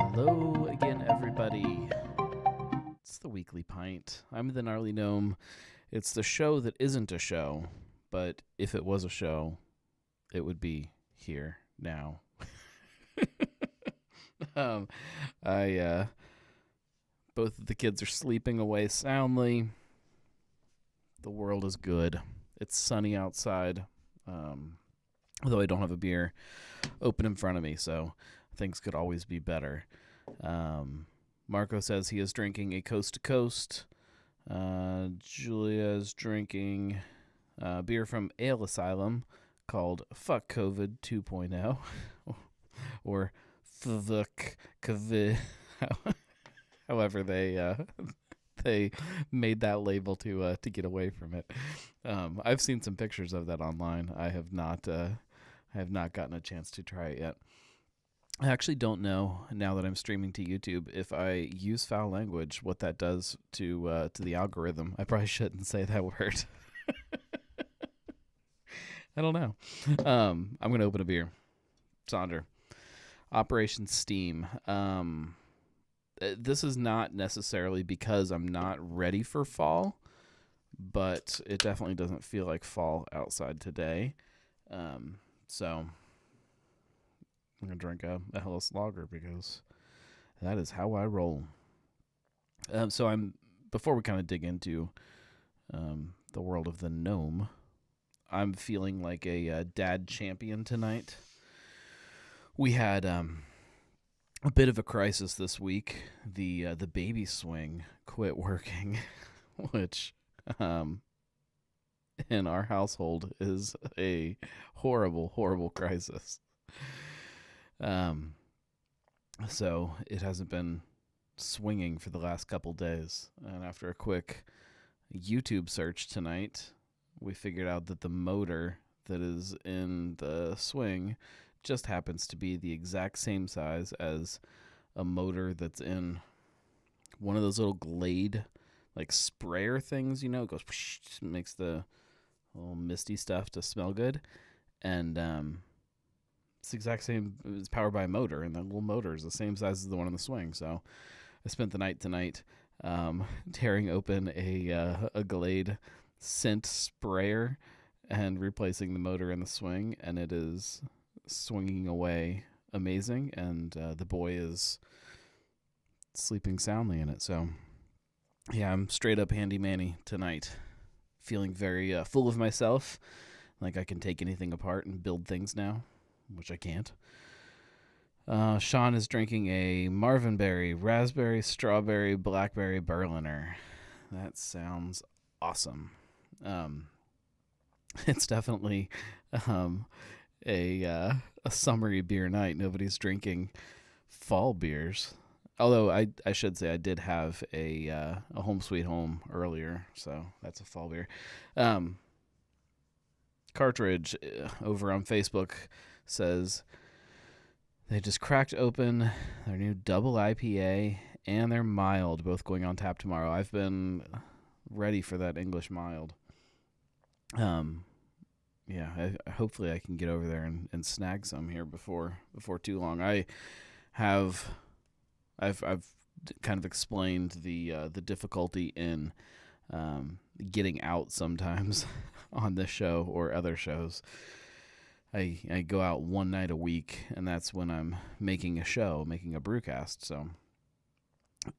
Hello again, everybody. It's the Weekly Pint. I'm the Gnarly Gnome. It's the show that isn't a show, but if it was a show, it would be here now. Both of the kids are sleeping away soundly. The world is good. It's sunny outside, although I don't have a beer open in front of me, so things could always be better. Marco says he is drinking a Coast to Coast. Julia is drinking beer from Ale Asylum called Fuck COVID 2.0 or Fuck COVID. However they made that label to get away from it. I've seen some pictures of that online. I have not gotten a chance to try it yet. I actually don't know, now that I'm streaming to YouTube, if I use foul language, what that does to the algorithm. I probably shouldn't say that word. I don't know. I'm going to open a beer. Sonder. Operation Steam. This is not necessarily because I'm not ready for fall, but it definitely doesn't feel like fall outside today. So I'm going to drink a Hellas Lager because that is how I roll. Before we kind of dig into the world of the gnome, I'm feeling like a dad champion tonight. We had a bit of a crisis this week. The baby swing quit working, which in our household is a horrible, horrible crisis. So it hasn't been swinging for the last couple days. And after a quick YouTube search tonight, we figured out that the motor that is in the swing just happens to be the exact same size as a motor that's in one of those little Glade, like sprayer things, it goes, whoosh, makes the little misty stuff to smell good. And, it's the exact same. It's powered by a motor, and the little motor is the same size as the one in the swing. So I spent the night tonight tearing open a Glade scent sprayer and replacing the motor in the swing, and it is swinging away amazing, and the boy is sleeping soundly in it. So yeah, I'm straight up handy-manny tonight, feeling very full of myself, like I can take anything apart and build things now, which I can't. Sean is drinking a Marvinberry, raspberry, strawberry, blackberry Berliner. That sounds awesome. It's definitely a summery beer night. Nobody's drinking fall beers. Although I should say I did have a Home Sweet Home earlier, so that's a fall beer. Cartridge over on Facebook says they just cracked open their new double IPA and their mild, both going on tap tomorrow. I've been ready for that English mild. Hopefully I can get over there and snag some here before too long. I've kind of explained the difficulty in getting out sometimes on this show or other shows. I go out one night a week, and that's when I'm making a brewcast. So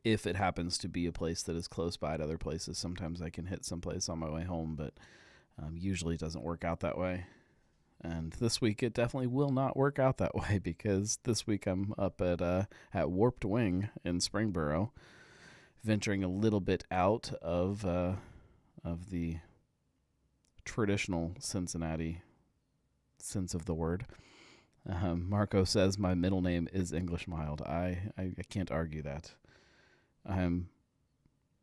if it happens to be a place that is close by to other places, sometimes I can hit someplace on my way home, but usually it doesn't work out that way. And this week it definitely will not work out that way, because this week I'm up at Warped Wing in Springboro, venturing a little bit out of the traditional Cincinnati sense of the word. Marco says my middle name is English Mild. I can't argue that.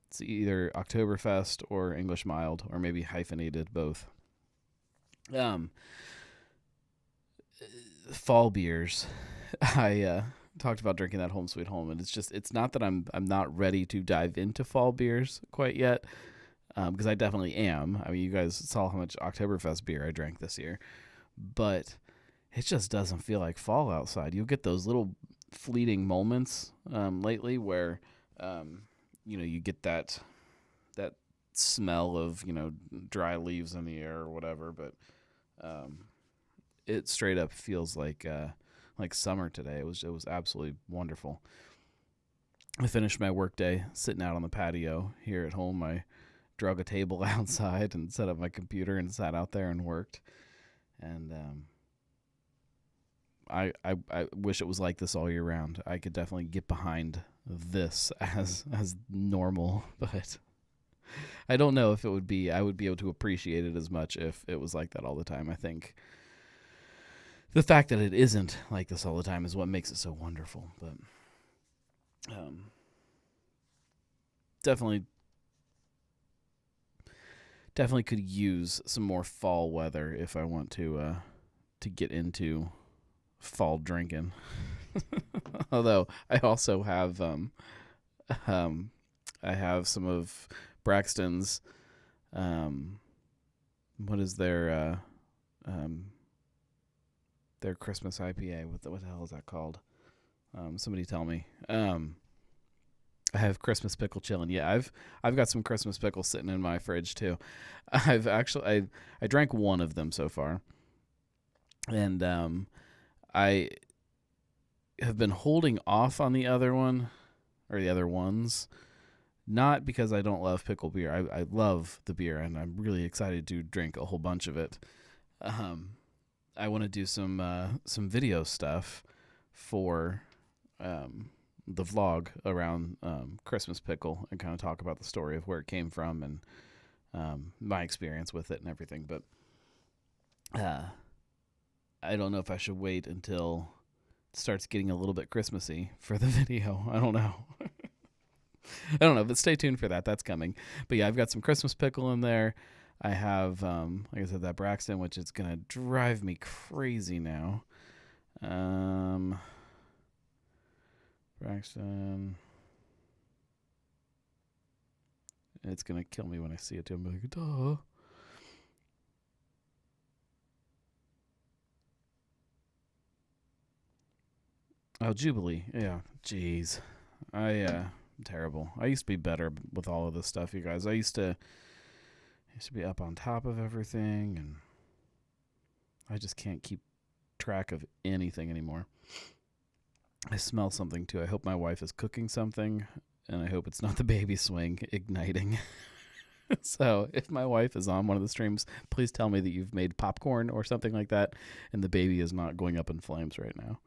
It's either Oktoberfest or English Mild, or maybe hyphenated both. Fall beers. I talked about drinking that Home Sweet Home, and it's not that I'm not ready to dive into fall beers quite yet, because I definitely am. I mean, you guys saw how much Oktoberfest beer I drank this year, but it just doesn't feel like fall outside. You'll get those little fleeting moments lately where you get that smell of dry leaves in the air or whatever, but it straight up feels like summer today. It was absolutely wonderful. I finished my work day sitting out on the patio here at home. I drug a table outside and set up my computer and sat out there and worked. And I wish it was like this all year round. I could definitely get behind this as normal, but I don't know if I would be able to appreciate it as much if it was like that all the time. I think the fact that it isn't like this all the time is what makes it so wonderful. But definitely could use some more fall weather if I want to get into fall drinking. Although I also have I have some of Braxton's what is their Christmas IPA. What the hell is that called? Somebody tell me. I have Christmas pickle chilling. Yeah, I've got some Christmas pickles sitting in my fridge too. I drank one of them so far, and I have been holding off on the other one or the other ones, not because I don't love pickle beer. I love the beer, and I'm really excited to drink a whole bunch of it. I want to do some video stuff for the vlog around Christmas pickle and kind of talk about the story of where it came from and my experience with it and everything. But I don't know if I should wait until it starts getting a little bit Christmassy for the video. I don't know. I don't know, but stay tuned for that. That's coming. But yeah, I've got some Christmas pickle in there. I have, like I said, that Braxton, which is going to drive me crazy now. Braxton. It's going to kill me when I see it too. I'm like, duh. Oh, Jubilee. Yeah. Jeez. I'm terrible. I used to be better with all of this stuff, you guys. I used to be up on top of everything, and I just can't keep track of anything anymore. I smell something too. I hope my wife is cooking something, and I hope it's not the baby swing igniting. So if my wife is on one of the streams, please tell me that you've made popcorn or something like that, and the baby is not going up in flames right now.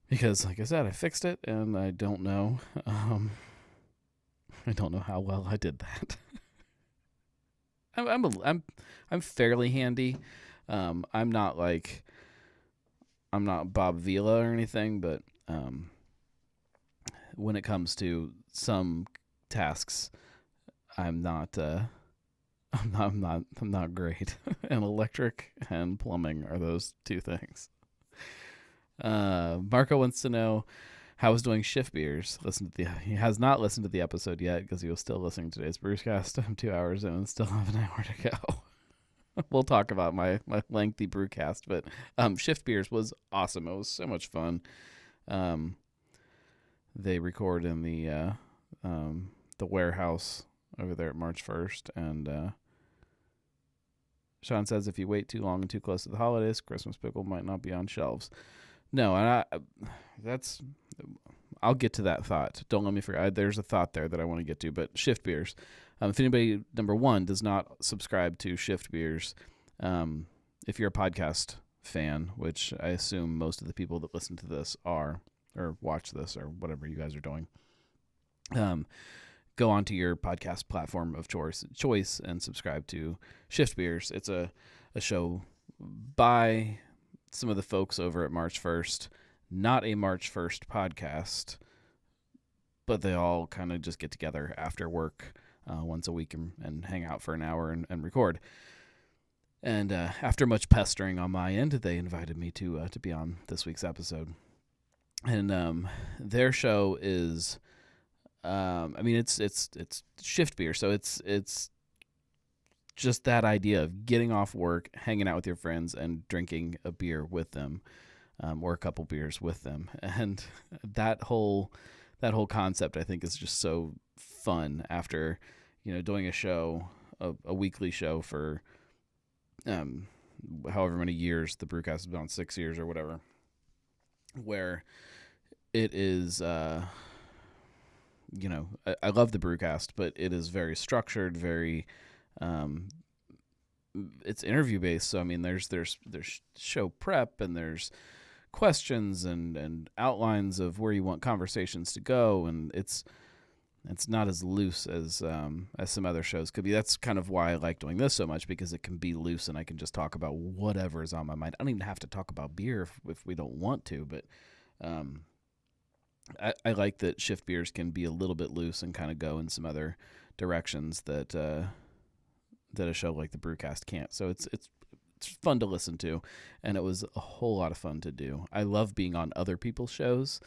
Because, like I said, I fixed it, and I don't know. I don't know how well I did that. I'm fairly handy. I'm not Bob Vila or anything, but when it comes to some tasks, I'm not great. And electric and plumbing are those two things. Marco wants to know how is doing Shift Beers. He has not listened to the episode yet because he was still listening to today's Brewcast. I'm 2 hours in and still have an hour to go. We'll talk about my lengthy Brewcast, but Shift Beers was awesome. It was so much fun. They record in the warehouse over there at March 1st, and Sean says if you wait too long and too close to the holidays, Christmas pickle might not be on shelves. No, and I'll get to that thought. Don't let me forget. There's a thought there that I want to get to, but Shift Beers. If anybody, number one, does not subscribe to Shift Beers, if you're a podcast fan, which I assume most of the people that listen to this are, or watch this, or whatever you guys are doing, go onto your podcast platform of choice and subscribe to Shift Beers. It's a show by some of the folks over at March 1st, not a March 1st podcast, but they all kind of just get together after work once a week and hang out for an hour and record. And after much pestering on my end, they invited me to be on this week's episode. And their show is, it's Shift Beer, so it's just that idea of getting off work, hanging out with your friends, and drinking a beer with them. or a couple beers with them. And that whole concept, I think, is just so fun after, doing a show, a weekly show for however many years the Brewcast has been on, 6 years or whatever, where it is, I love the Brewcast, but it is very structured, very, it's interview based. So, I mean, there's show prep, and there's questions and outlines of where you want conversations to go. And it's not as loose as some other shows could be. That's kind of why I like doing this so much, because it can be loose and I can just talk about whatever is on my mind. I don't even have to talk about beer if we don't want to, but I like that Shift Beers can be a little bit loose and kind of go in some other directions that a show like the Brewcast can't. So it's fun to listen to, and it was a whole lot of fun to do. I love being on other people's shows.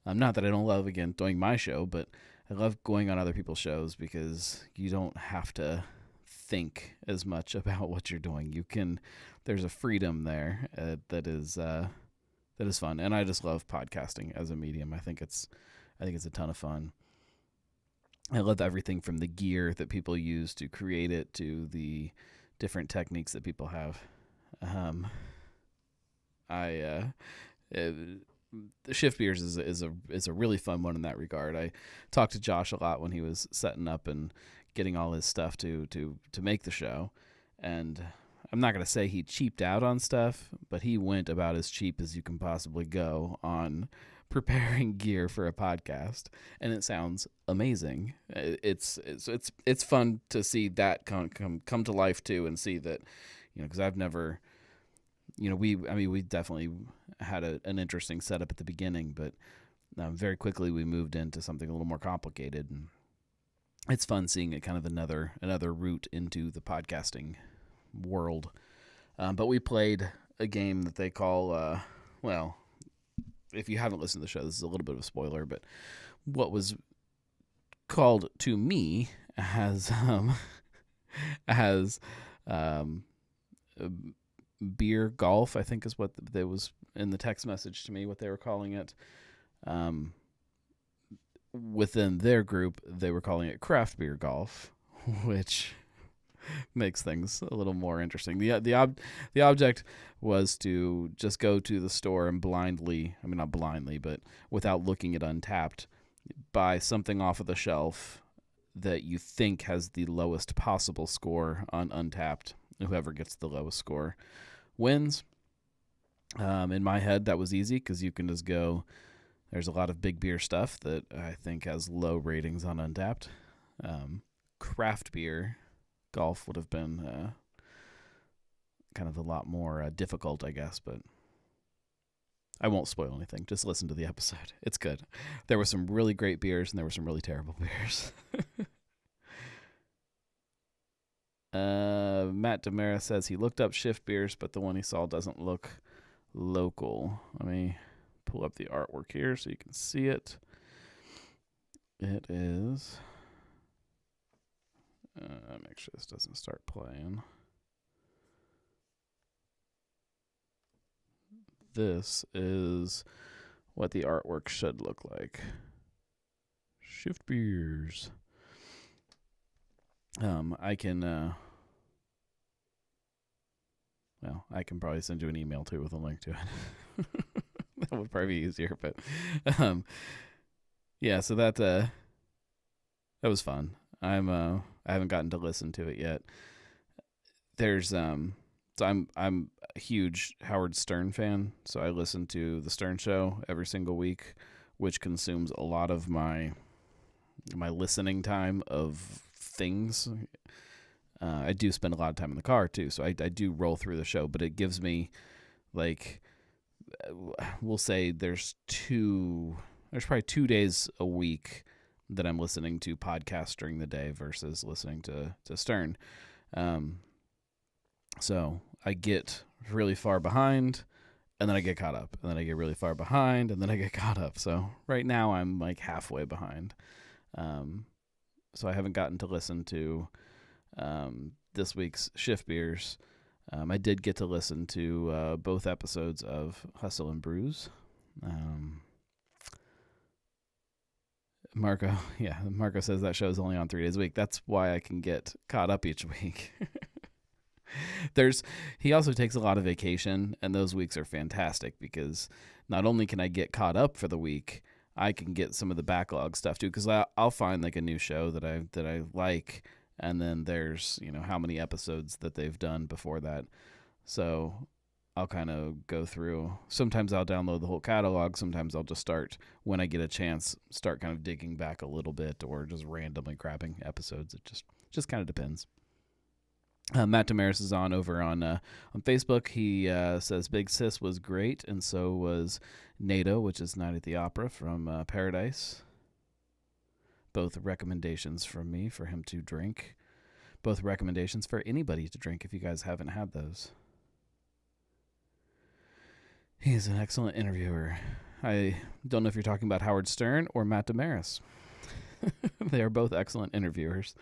Not that I don't love, again, doing my show, but I love going on other people's shows because you don't have to think as much about what you're doing. There's a freedom there that is fun, and I just love podcasting as a medium. I think it's a ton of fun. I love everything from the gear that people use to create it to the different techniques that people have. The Shift Beers is a really fun one in that regard. I talked to Josh a lot when he was setting up and getting all his stuff to make the show, and I'm not going to say he cheaped out on stuff, but he went about as cheap as you can possibly go on preparing gear for a podcast, and it sounds amazing. It's fun to see that come to life too, and see that, because I've never, we definitely had an interesting setup at the beginning, but very quickly we moved into something a little more complicated, and it's fun seeing it kind of another route into the podcasting world. But we played a game that they call, if you haven't listened to the show, this is a little bit of a spoiler, but what was called to me as beer golf, I think is what there was in the text message to me, what they were calling it. Within their group, they were calling it craft beer golf, which makes things a little more interesting. The object was to just go to the store and not blindly, but without looking at Untapped, buy something off of the shelf that you think has the lowest possible score on Untapped. Whoever gets the lowest score wins. In my head, that was easy because you can just go. There's a lot of big beer stuff that I think has low ratings on Untapped. Craft beer golf would have been kind of a lot more difficult, I guess, but I won't spoil anything. Just listen to the episode. It's good. There were some really great beers, and there were some really terrible beers. Matt Demera says he looked up Shift Beers, but the one he saw doesn't look local. Let me pull up the artwork here so you can see it. It is... make sure this doesn't start playing. This is what the artwork should look like. Shift Beers. I can probably send you an email too with a link to it. That would probably be easier, but yeah, so that was fun. I haven't gotten to listen to it yet. There's so I'm a huge Howard Stern fan, so I listen to the Stern Show every single week, which consumes a lot of my listening time of things. I do spend a lot of time in the car too, so I do roll through the show, but it gives me, like, we'll say there's probably 2 days a week that I'm listening to podcasts during the day versus listening to Stern. So I get really far behind, and then I get caught up, and then I get really far behind, and then I get caught up. So right now I'm like halfway behind. So I haven't gotten to listen to this week's Shift Beers. I did get to listen to both episodes of Hustle and Brews. Marco says that show's only on 3 days a week. That's why I can get caught up each week. He also takes a lot of vacation, and those weeks are fantastic because not only can I get caught up for the week, I can get some of the backlog stuff too. Because I'll find like a new show that I like, and then there's how many episodes that they've done before that. So I'll kind of go through. Sometimes I'll download the whole catalog. Sometimes I'll just start when I get a chance, start kind of digging back a little bit, or just randomly grabbing episodes. It just kind of depends. Matt Damaris is over on Facebook. He says Big Sis was great, and so was NATO, which is Night at the Opera from Paradise. Both recommendations from me for him to drink. Both recommendations for anybody to drink if you guys haven't had those. He's an excellent interviewer. I don't know if you're talking about Howard Stern or Matt Damaris. They are both excellent interviewers.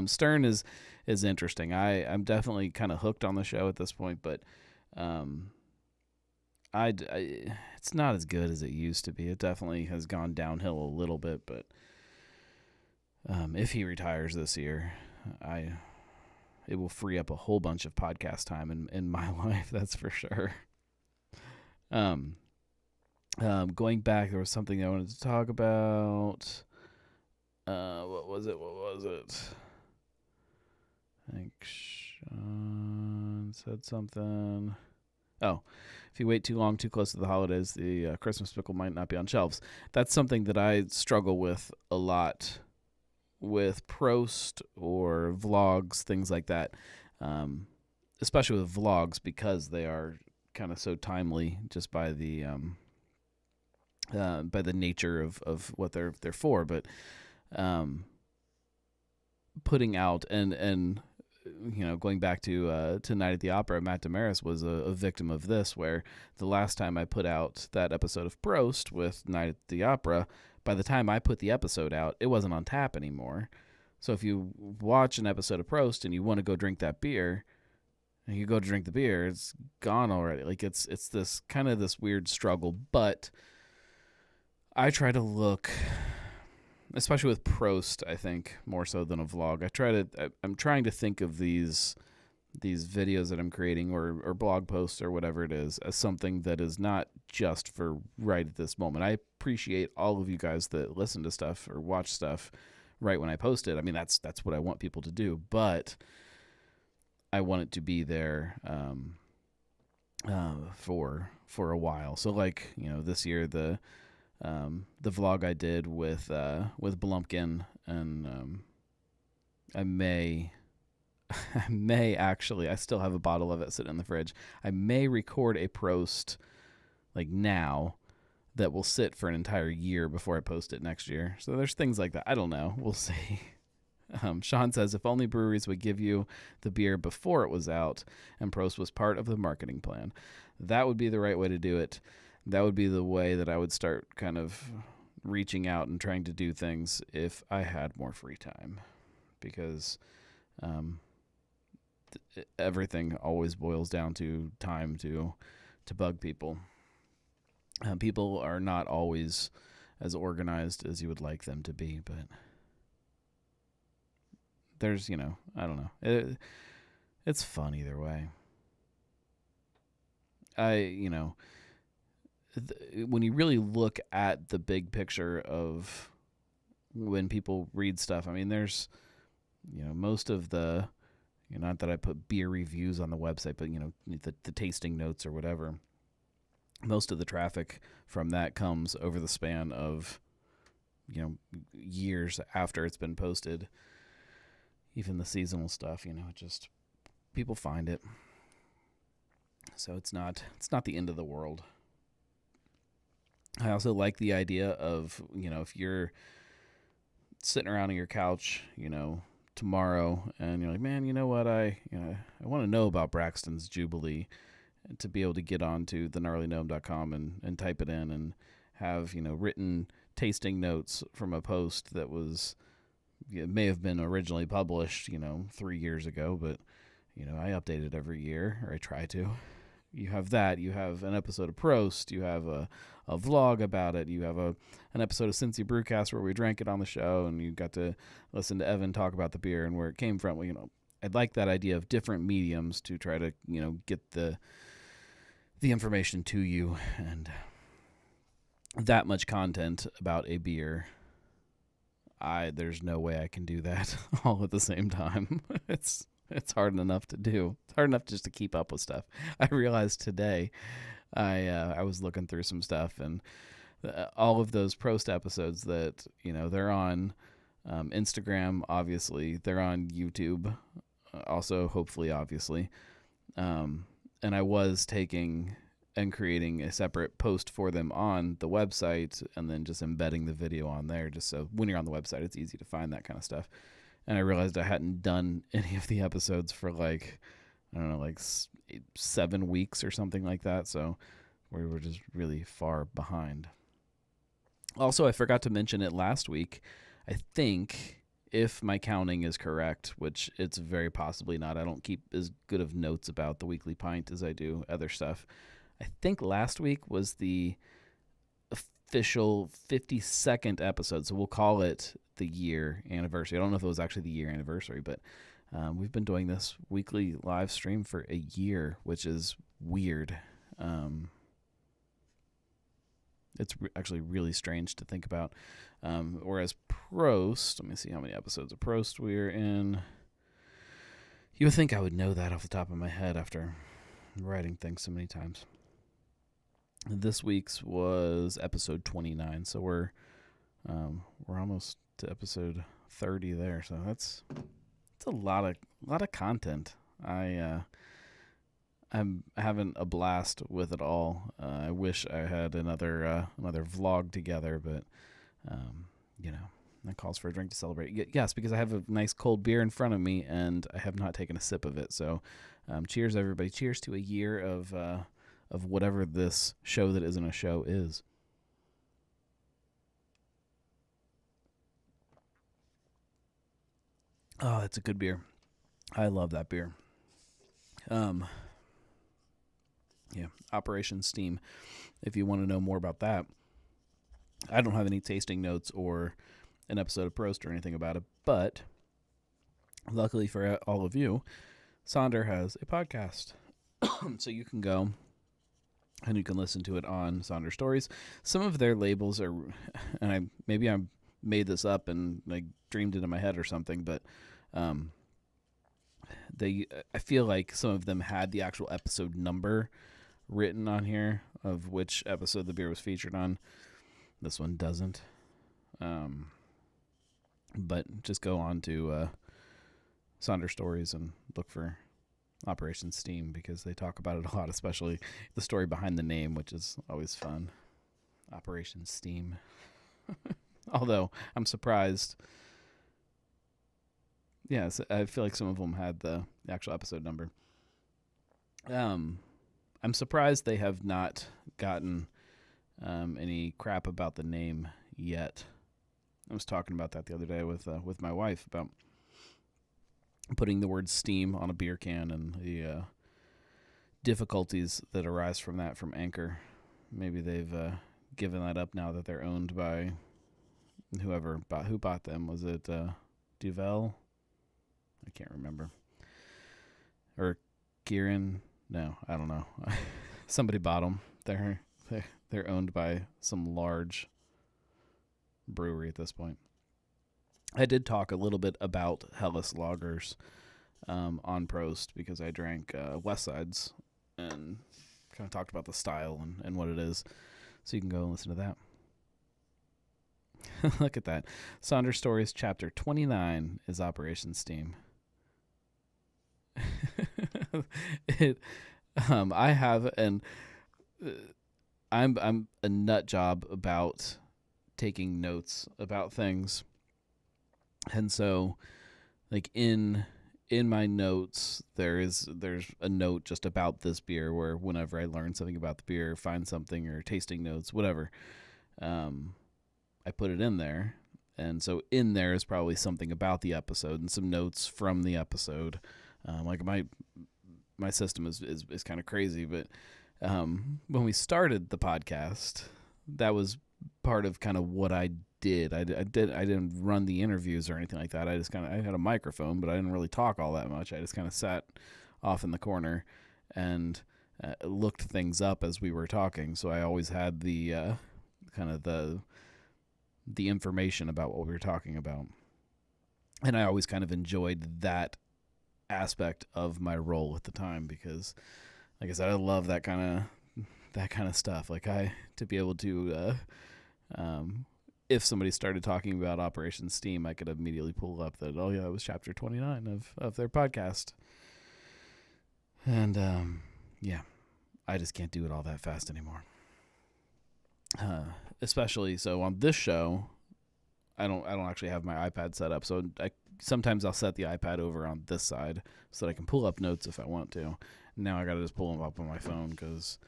Stern is interesting. I'm definitely kind of hooked on the show at this point, but it's not as good as it used to be. It definitely has gone downhill a little bit, but if he retires this year, it will free up a whole bunch of podcast time in my life, that's for sure. Going back, there was something I wanted to talk about. What was it? I think Sean said something. Oh, if you wait too long, too close to the holidays, the Christmas pickle might not be on shelves. That's something that I struggle with a lot with Prost or vlogs, things like that. Especially with vlogs because they are kind of so timely just by the nature of what they're for. But putting out and going back to Night at the Opera, Matt Damaris was a victim of this, where the last time I put out that episode of Prost with Night at the Opera, by the time I put the episode out, it wasn't on tap anymore. So if you watch an episode of Prost and you want to go drink that beer, and you go to drink the beer, it's gone already. Like it's this kind of this weird struggle, but I try to look, especially with Prost, I think more so than a vlog. I'm trying to think of these videos that I'm creating or blog posts or whatever it is as something that is not just for right at this moment. I appreciate all of you guys that listen to stuff or watch stuff right when I post it. I mean, that's what I want people to do, but I want it to be there for a while. So like, this year the vlog I did with Blumpkin, and I may actually, I still have a bottle of it sitting in the fridge. I may record a Prost like now that will sit for an entire year before I post it next year. So there's things like that. I don't know. We'll see. Sean says, if only breweries would give you the beer before it was out and Prost was part of the marketing plan. That would be the right way to do it. That would be the way that I would start kind of reaching out and trying to do things if I had more free time, because everything always boils down to time to bug people. People are not always as organized as you would like them to be, but there's, I don't know. It's fun either way. When you really look at the big picture of when people read stuff, I mean, there's, most of the, not that I put beer reviews on the website, but, the tasting notes or whatever, most of the traffic from that comes over the span of, years after it's been posted. Even the seasonal stuff, just people find it. So it's not the end of the world. I also like the idea of, if you're sitting around on your couch, tomorrow, and you're like, man, you know what, I want to know about Braxton's Jubilee, to be able to get onto thegnarlygnome.com and type it in and have, written tasting notes from a post that was, it may have been originally published, 3 years ago, but, I update it every year, or I try to. You have that. You have an episode of Prost. You have a vlog about it. You have an episode of Cincy Brewcast where we drank it on the show, and you got to listen to Evan talk about the beer and where it came from. Well, I'd like that idea of different mediums to try to, get the information to you, and that much content about a beer. There's no way I can do that all at the same time. It's hard enough to do. It's hard enough just to keep up with stuff. I realized today, I was looking through some stuff, and all of those Prost episodes that, they're on Instagram, obviously. They're on YouTube, also, hopefully, obviously. And I was taking and creating a separate post for them on the website and then just embedding the video on there, just so when you're on the website, it's easy to find that kind of stuff. And I realized I hadn't done any of the episodes for 7 weeks or something like that. So we were just really far behind. Also, I forgot to mention it last week. I think, if my counting is correct, which it's very possibly not. I don't keep as good of notes about the weekly pint as I do other stuff. I think last week was the official 52nd episode, so we'll call it the year anniversary. I don't know if it was actually the year anniversary, but we've been doing this weekly live stream for a year, which is weird. It's actually really strange to think about. Whereas Prost, let me see how many episodes of Prost we're in. You would think I would know that off the top of my head after writing things so many times. This week's was episode 29, so we're almost to episode 30 there. So that's a lot of content. I'm having a blast with it all. I wish I had another vlog together, but that calls for a drink to celebrate. Yes, because I have a nice cold beer in front of me and I have not taken a sip of it. So, cheers everybody! Cheers to a year of whatever this show that isn't a show is. Oh, that's a good beer. I love that beer. Operation Steam. If you want to know more about that, I don't have any tasting notes or an episode of Prost or anything about it, but luckily for all of you, Sonder has a podcast. So you can go and you can listen to it on Sonder Stories. Some of their labels are, and maybe I made this up and dreamed it in my head or something, but I feel like some of them had the actual episode number written on here of which episode the beer was featured on. This one doesn't. But just go on to Sonder Stories and look for Operation Steam, because they talk about it a lot, especially the story behind the name, which is always fun. Operation Steam. Although I'm surprised. Yes, I feel like some of them had the actual episode number. I'm surprised they have not gotten any crap about the name yet. I was talking about that the other day with my wife about putting the word Steam on a beer can and the difficulties that arise from that from Anchor. Maybe they've given that up now that they're owned by who bought them. Was it Duvel? I can't remember. Or Kieran? No, I don't know. Somebody bought them. They're owned by some large brewery at this point. I did talk a little bit about Helles lagers on Prost, because I drank Westside's and kind of talked about the style and what it is. So you can go and listen to that. Look at that. Sonder Stories Chapter 29 is Operation Steam. I have I'm a nut job about taking notes about things, and so in my notes there's a note just about this beer, where whenever I learn something about the beer, find something, or tasting notes, whatever, I put it in there. And so in there is probably something about the episode and some notes from the episode. Like my system is kind of crazy, but when we started the podcast, that was part of kind of what I did. I didn't run the interviews or anything like that. I had a microphone, but I didn't really talk all that much. I just kind of sat off in the corner and looked things up as we were talking. So I always had the kind of the information about what we were talking about, and I always kind of enjoyed that aspect of my role at the time because, like I said, I love that kind of stuff. Like to be able to, if somebody started talking about Operation Steam, I could immediately pull up that, oh yeah, it was chapter 29 of their podcast. And yeah, I just can't do it all that fast anymore. Especially so on this show, I don't actually have my iPad set up, so sometimes I'll set the iPad over on this side so that I can pull up notes if I want to. Now I gotta just pull them up on my phone because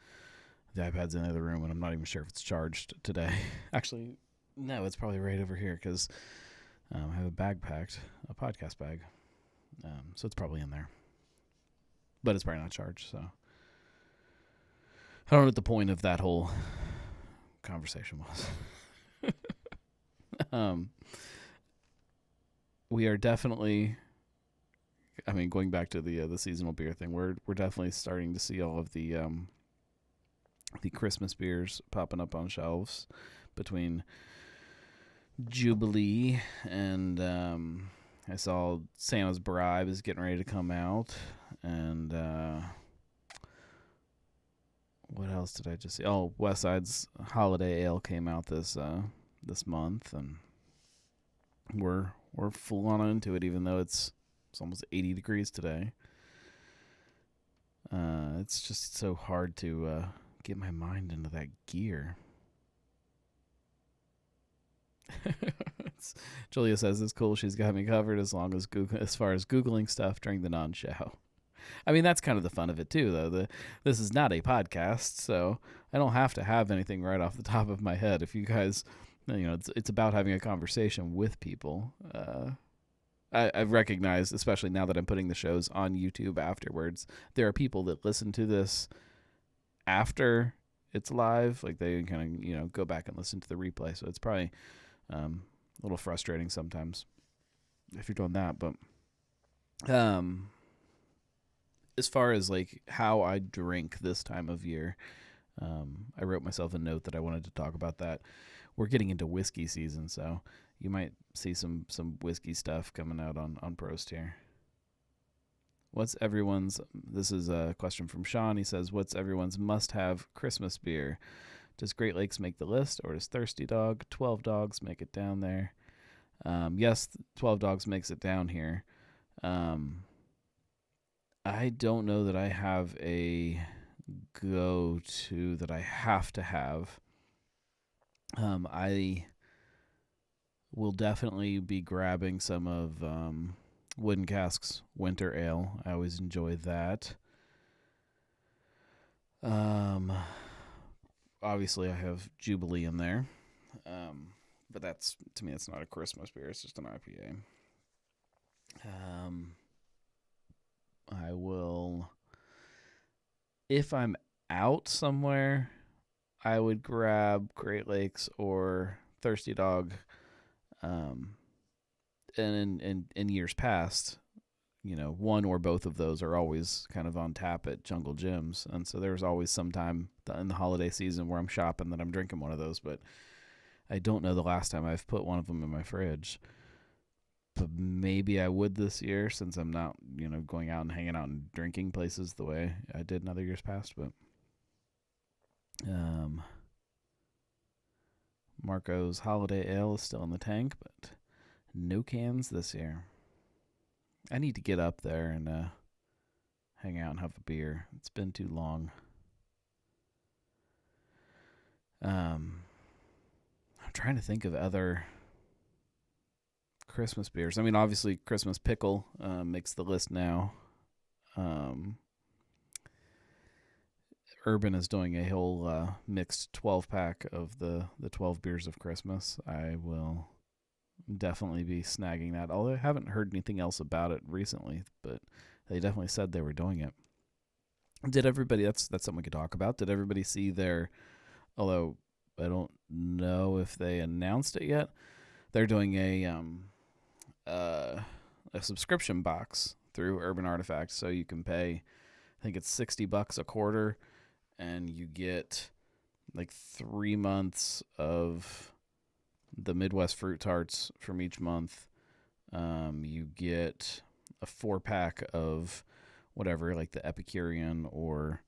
the iPad's in the other room and I'm not even sure if it's charged today. Actually, no, it's probably right over here because I have a bag packed, a podcast bag, so it's probably in there, but it's probably not charged. So I don't know what the point of that whole conversation was. We are definitely, I mean, going back to the seasonal beer thing, we're definitely starting to see all of the Christmas beers popping up on shelves between Jubilee and I saw Santa's Bribe is getting ready to come out, and what else did I just see? Oh, West Side's Holiday Ale came out this month, and we're full on into it, even though it's almost 80 degrees today. It's just so hard to get my mind into that gear. Julia says it's cool. She's got me covered as far as Googling stuff during the non-show. I mean, that's kind of the fun of it too, though. This is not a podcast, so I don't have to have anything right off the top of my head. If you guys, it's about having a conversation with people. I've recognized, especially now that I'm putting the shows on YouTube afterwards, there are people that listen to this after it's live. Like they kind of, go back and listen to the replay. So it's probably a little frustrating sometimes if you're doing that. But as far as like how I drink this time of year, I wrote myself a note that I wanted to talk about that. We're getting into whiskey season, so you might see some whiskey stuff coming out on Prost here. This is a question from Sean. He says, what's everyone's must-have Christmas beer? Does Great Lakes make the list, or does Thirsty Dog, 12 Dogs make it down there? Yes, 12 Dogs makes it down here. I don't know that I have a go-to that I have to have. I will definitely be grabbing some of Wooden Cask's Winter Ale. I always enjoy that. Obviously, I have Jubilee in there. But to me, that's not a Christmas beer. It's just an IPA. I will, if I'm out somewhere, I would grab Great Lakes or Thirsty Dog. And in years past, one or both of those are always kind of on tap at Jungle Gyms. And so there's always some time in the holiday season where I'm shopping that I'm drinking one of those. But I don't know the last time I've put one of them in my fridge. But maybe I would this year since I'm not, going out and hanging out and drinking places the way I did in other years past. But Marco's Holiday Ale is still in the tank, but no cans this year. I need to get up there and hang out and have a beer. It's been too long. I'm trying to think of other Christmas beers. I mean, obviously, Christmas Pickle makes the list now. Urban is doing a whole mixed 12-pack of the 12 beers of Christmas. I will definitely be snagging that, although I haven't heard anything else about it recently, but They definitely said they were doing it. Did everybody? That's something we could talk about. Did everybody see their? Although I don't know if they announced it yet. They're doing a subscription box through Urban Artifacts, so you can pay. I think it's $60 a quarter, and you get like 3 months of the Midwest fruit tarts from each month. You get a 4-pack of whatever, like the Epicurean or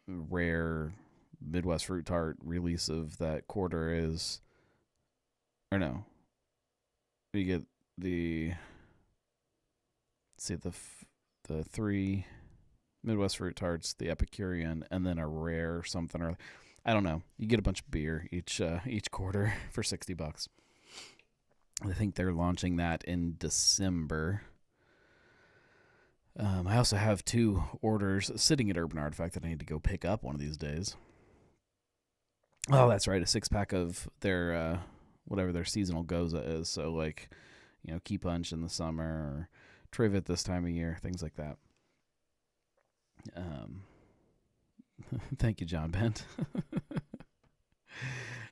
rare Midwest fruit tart release of that quarter is, or no, you get the the 3 Midwest fruit tarts, the Epicurean, and then a rare something or I don't know. You get a bunch of beer each quarter for $60. I think they're launching that in December. I also have 2 orders sitting at Urban Artifact that I need to go pick up one of these days. Oh, that's right, a 6-pack of their whatever their seasonal goza is. So like, Key Punch in the summer or Trivet this time of year, things like that. Thank you, John Bent.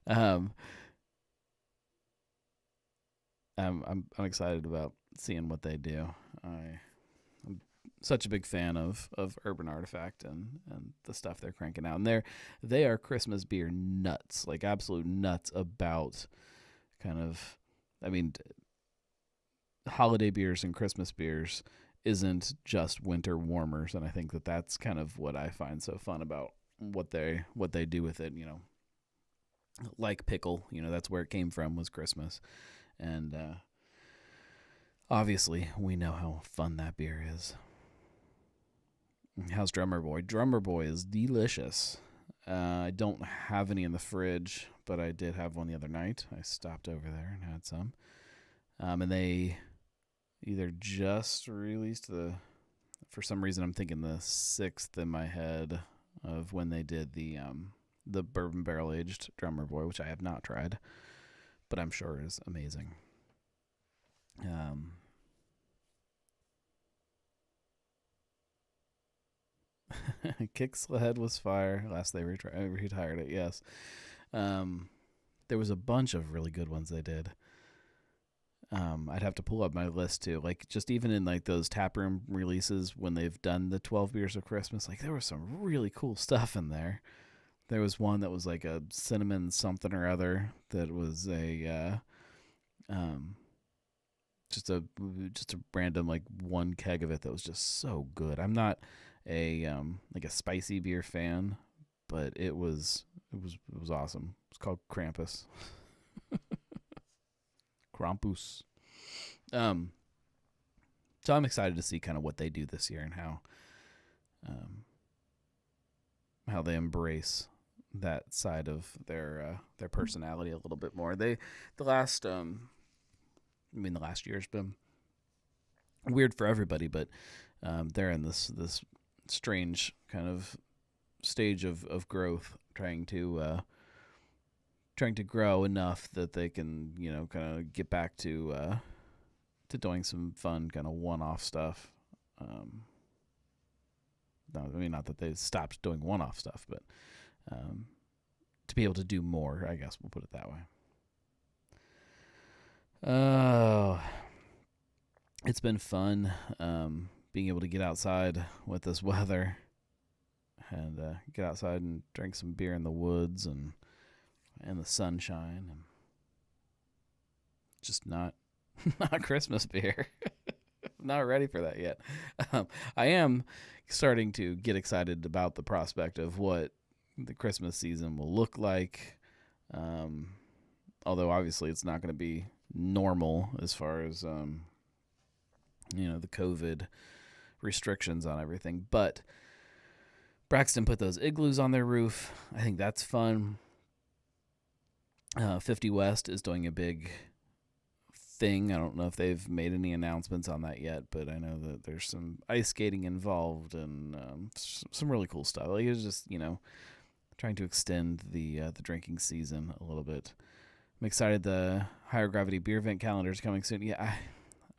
I'm excited about seeing what they do. I'm such a big fan of Urban Artifact and the stuff they're cranking out. And they are Christmas beer nuts, like absolute nuts about kind of, I mean, holiday beers and Christmas beers isn't just winter warmers, and I think that's kind of what I find so fun about what they do with it. Like pickle, that's where it came from, was Christmas, and obviously we know how fun that beer is. How's Drummer Boy? Drummer Boy is delicious. I don't have any in the fridge, but I did have one the other night. I stopped over there and had some, and they either just released for some reason I'm thinking the 6th in my head of when they did the bourbon barrel aged Drummer Boy, which I have not tried, but I'm sure is amazing. Kick Sled was fire. Last they retired it, yes. There was a bunch of really good ones they did. I'd have to pull up my list too. Like just even in like those taproom releases when they've done the 12 beers of Christmas, like there was some really cool stuff in there. There was one that was like a cinnamon something or other that was a just a random like one keg of it that was just so good. I'm not a like a spicy beer fan, but it was awesome. It's called Krampus. Krampus. So I'm excited to see kind of what they do this year and how they embrace that side of their personality a little bit more. The last year's been weird for everybody, but they're in this strange kind of stage of growth, trying to grow enough that they can, kind of get back to doing some fun kind of one-off stuff. Not that they stopped doing one-off stuff, but to be able to do more, I guess we'll put it that way. Oh, it's been fun being able to get outside with this weather and get outside and drink some beer in the woods and the sunshine, and just not Christmas beer. Not ready for that yet. I am starting to get excited about the prospect of what the Christmas season will look like. Although obviously it's not going to be normal as far as the COVID restrictions on everything. But Braxton put those igloos on their roof. I think that's fun. 50 West is doing a big thing. I don't know if they've made any announcements on that yet, but I know that there's some ice skating involved and some really cool stuff. Like it's just trying to extend the drinking season a little bit. I'm excited. The Higher Gravity Beer Event calendar is coming soon. Yeah,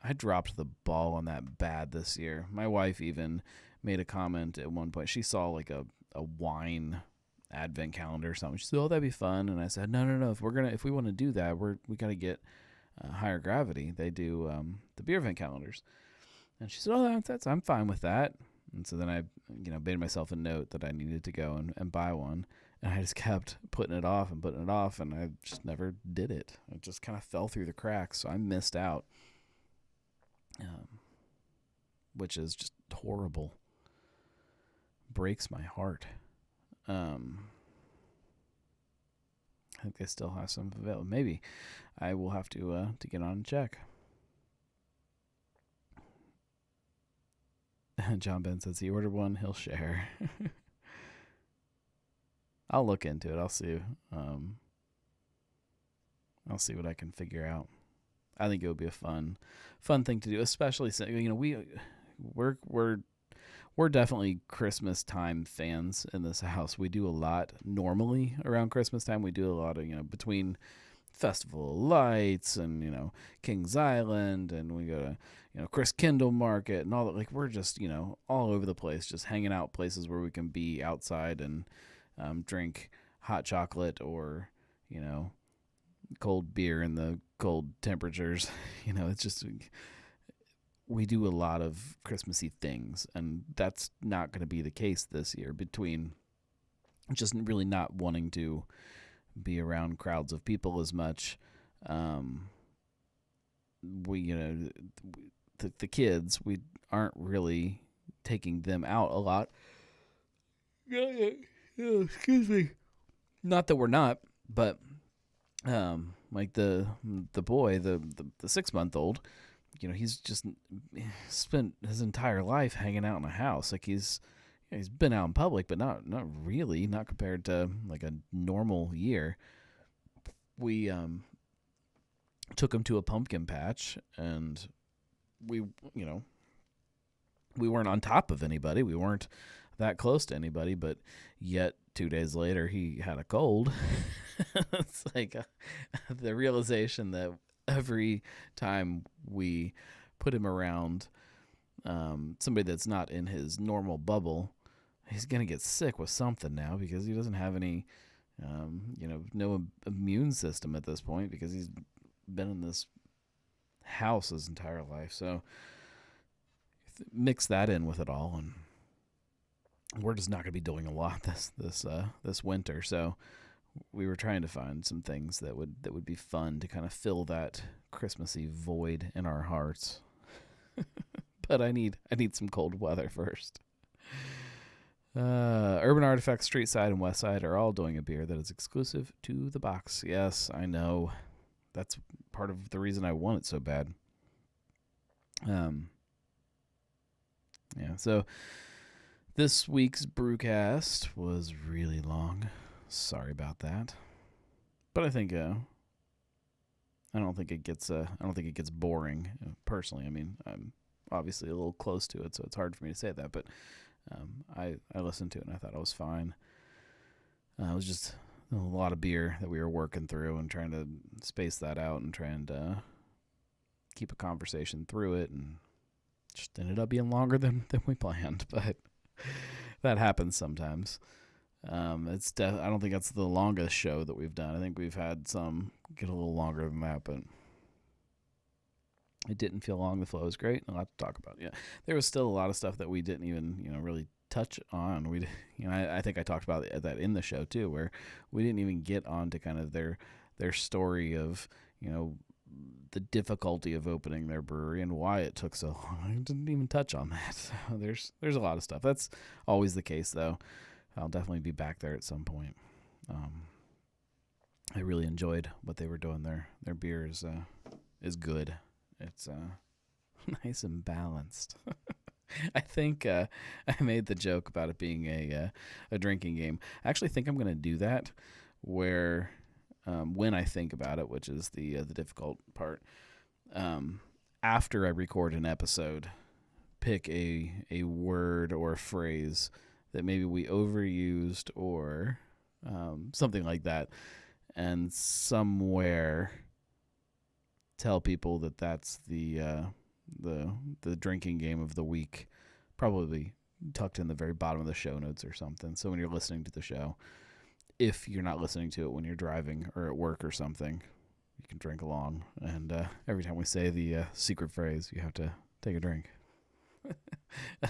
I dropped the ball on that bad this year. My wife even made a comment at one point. She saw like a wine advent calendar or something. She said, "Oh, that'd be fun." And I said, "No. If we want to do that, we got to get Higher Gravity. They do the beer event calendars." And she said, "Oh, I'm fine with that." And so then I, made myself a note that I needed to go and buy one. And I just kept putting it off, and I just never did it. It just kind of fell through the cracks, so I missed out, which is just horrible. Breaks my heart. I think they still have some available. Maybe I will have to get on and check. John Ben says he ordered one. He'll share. I'll look into it. I'll see. I'll see what I can figure out. I think it would be a fun thing to do, especially since we're definitely Christmas time fans in this house. We do a lot normally around Christmas time. We do a lot of between Festival of Lights and Kings Island, and we go to Chris Kindle Market and all that. Like, we're just all over the place, just hanging out places where we can be outside and drink hot chocolate or cold beer in the cold temperatures. It's just, we do a lot of Christmassy things, and that's not going to be the case this year, between just really not wanting to be around crowds of people as much. The kids, we aren't really taking them out a lot. Excuse me. Not that we're not, but like the boy, the 6-month-old, he's just spent his entire life hanging out in a house. Like, he's been out in public, but not really, not compared to like a normal year. We took him to a pumpkin patch, and we weren't on top of anybody. We weren't that close to anybody, but yet 2 days later he had a cold. It's like the realization that every time we put him around somebody that's not in his normal bubble, he's going to get sick with something now, because he doesn't have any, no immune system at this point, because he's been in this house his entire life. So mix that in with it all, and we're just not going to be doing a lot this winter. So we were trying to find some things that would be fun to kind of fill that Christmassy void in our hearts. But I need some cold weather first. Urban Artifacts, Street Side, and West Side are all doing a beer that is exclusive to the box. Yes, I know. That's part of the reason I want it so bad. Yeah, so this week's brewcast was really long. Sorry about that. But I think I don't think it gets boring, personally. I mean, I'm obviously a little close to it, so it's hard for me to say that, but I listened to it and I thought it was fine. It was just a lot of beer that we were working through and trying to space that out and trying to keep a conversation through it, and just ended up being longer than we planned, but that happens sometimes. I don't think that's the longest show that we've done. I think we've had some get a little longer than that, but it didn't feel long. The flow was great. A lot to talk about. Yeah, there was still a lot of stuff that we didn't even really touch on. I think I talked about that in the show too, where we didn't even get on to kind of their story of the difficulty of opening their brewery and why it took so long. I didn't even touch on that. So there's a lot of stuff. That's always the case, though. I'll definitely be back there at some point. I really enjoyed what they were doing there. Their beer is good. It's nice and balanced. I think I made the joke about it being a drinking game. I actually think I'm going to do that, where when I think about it, which is the difficult part, after I record an episode, pick a word or a phrase that maybe we overused or something like that, and somewhere tell people that that's the the drinking game of the week, probably tucked in the very bottom of the show notes or something. So when you're listening to the show, if you're not listening to it when you're driving or at work or something, you can drink along. And every time we say the secret phrase, you have to take a drink.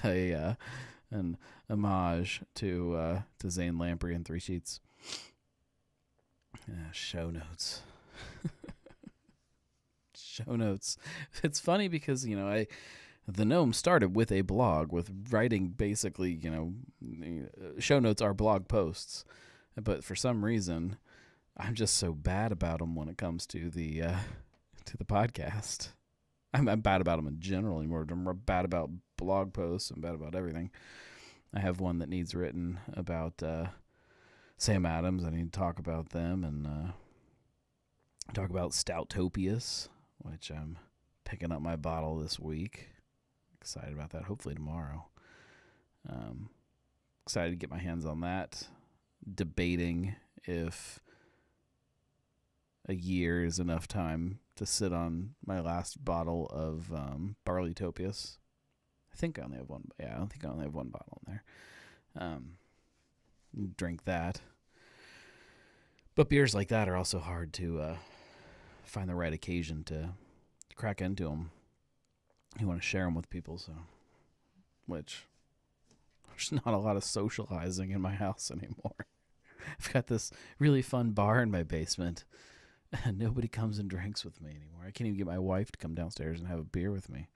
An homage to Zane Lamprey and Three Sheets. Show notes. Show notes. It's funny because, the Gnome started with a blog, with writing basically, show notes are blog posts. But for some reason, I'm just so bad about them when it comes to the podcast. I'm bad about them in general anymore. I'm bad about blog posts. I'm bad about everything. I have one that needs written about Sam Adams. I need to talk about them and talk about Stouttopius, which I'm picking up my bottle this week. Excited about that. Hopefully tomorrow. Excited to get my hands on that. Debating if a year is enough time to sit on my last bottle of Barleytopius. I think I only have one. Yeah, I don't think I only have one bottle in there. Drink that. But beers like that are also hard to find the right occasion to crack into them. You want to share them with people, which there's not a lot of socializing in my house anymore. I've got this really fun bar in my basement, and nobody comes and drinks with me anymore. I can't even get my wife to come downstairs and have a beer with me.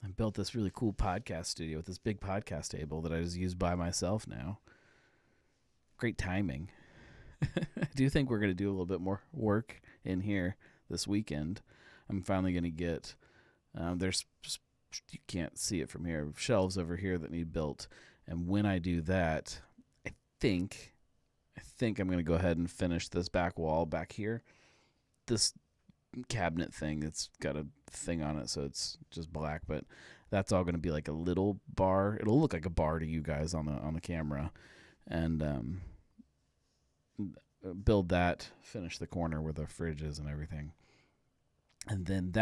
I built this really cool podcast studio with this big podcast table that I just use by myself now. Great timing. I do think we're going to do a little bit more work in here this weekend. I'm finally going to get, there's, you can't see it from here, shelves over here that need built. And when I do that, I think I'm going to go ahead and finish this back wall back here. This cabinet thing that's got a thing on it, so it's just black, but that's all going to be like a little bar. It'll look like a bar to you guys on the camera. And build that, finish the corner where the fridge is and everything. And then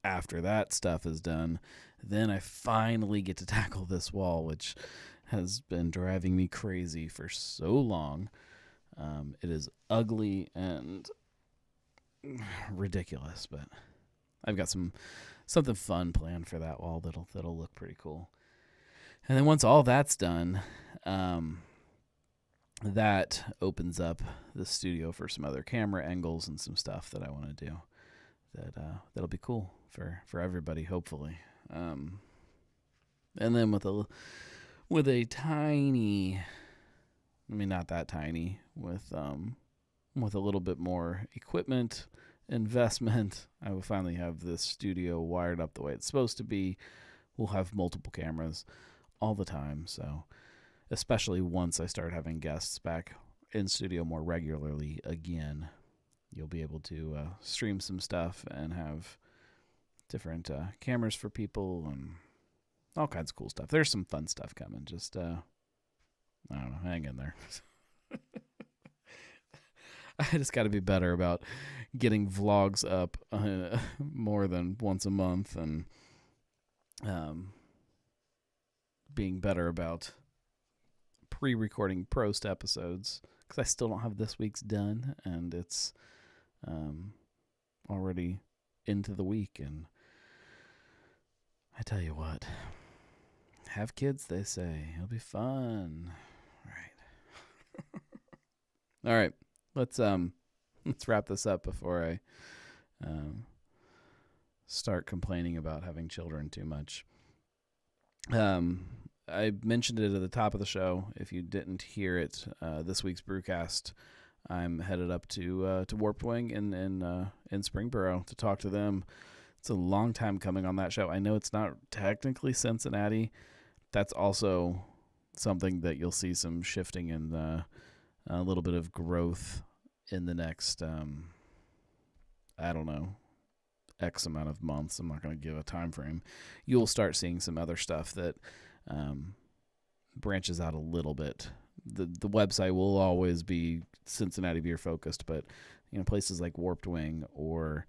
after that stuff is done, then I finally get to tackle this wall, which has been driving me crazy for so long. It is ugly and ridiculous, but I've got something fun planned for that wall that'll look pretty cool. And then once all that's done, that opens up the studio for some other camera angles and some stuff that I want to do that'll be cool for everybody, hopefully. And then with a tiny, I mean, not that tiny, with a little bit more equipment investment, I will finally have this studio wired up the way it's supposed to be. We'll have multiple cameras all the time, so especially once I start having guests back in studio more regularly again, you'll be able to stream some stuff and have different cameras for people and all kinds of cool stuff. There's some fun stuff coming. Just, I don't know, hang in there. I just got to be better about getting vlogs up more than once a month and being better about pre-recording post episodes, because I still don't have this week's done, and it's already into the week. And I tell you what, have kids, they say. It'll be fun. All right. Let's wrap this up before I start complaining about having children too much. I mentioned it at the top of the show. If you didn't hear it, this week's Brewcast, I'm headed up to Warped Wing in Springboro to talk to them. It's a long time coming on that show. I know it's not technically Cincinnati. That's also something that you'll see some shifting in a little bit of growth in the next, I don't know, X amount of months. I'm not going to give a time frame. You'll start seeing some other stuff that branches out a little bit. The website will always be Cincinnati beer focused, but places like Warped Wing or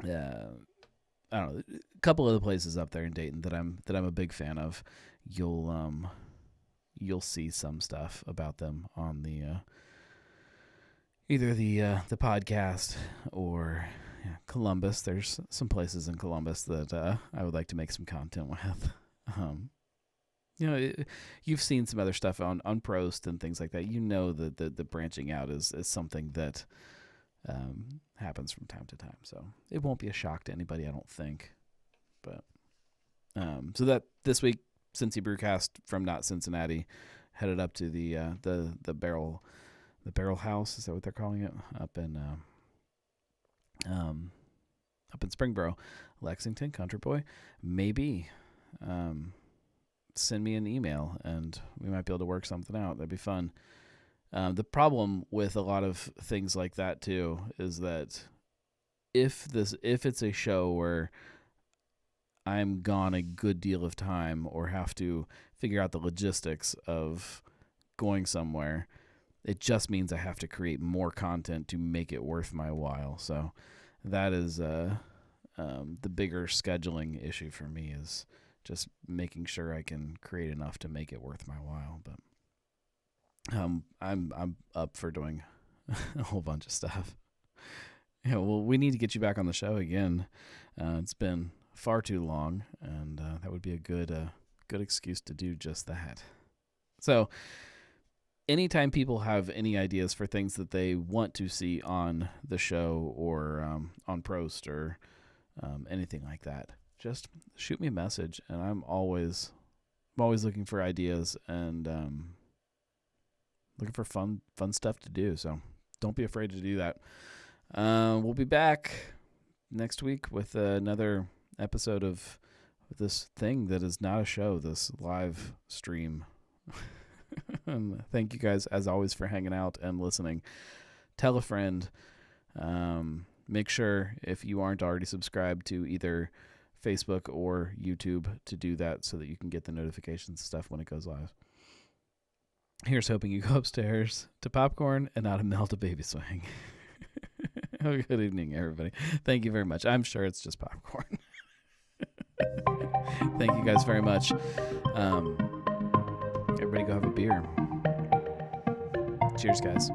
I don't know, a couple of the places up there in Dayton that I'm a big fan of. You'll see some stuff about them on the either the podcast or Columbus. There's some places in Columbus that I would like to make some content with. You've seen some other stuff on Prost and things like that. That the branching out is something that happens from time to time. So it won't be a shock to anybody, I don't think. But so that this week, Cincy Brewcast from Not Cincinnati headed up to the barrel house. Is that what they're calling it? Up in Springboro, Lexington, Country Boy. Maybe send me an email and we might be able to work something out. That'd be fun. The problem with a lot of things like that too is that if it's a show where I'm gone a good deal of time or have to figure out the logistics of going somewhere, it just means I have to create more content to make it worth my while. So that is the bigger scheduling issue for me, is just making sure I can create enough to make it worth my while. But I'm up for doing a whole bunch of stuff. Yeah, well, we need to get you back on the show again. It's been far too long, and that would be a good excuse to do just that. So anytime people have any ideas for things that they want to see on the show or on Prost or anything like that, just shoot me a message, and I'm always looking for ideas and looking for fun stuff to do. So don't be afraid to do that. We'll be back next week with another episode of this thing that is not a show, this live stream. And thank you guys, as always, for hanging out and listening. Tell a friend. Make sure, if you aren't already subscribed to either Facebook or YouTube, to do that so that you can get the notifications and stuff when it goes live. Here's hoping you go upstairs to popcorn and not a melt a baby swing. Good evening, everybody. Thank you very much. I'm sure it's just popcorn. Thank you guys very much. Everybody go have a beer. Cheers, guys.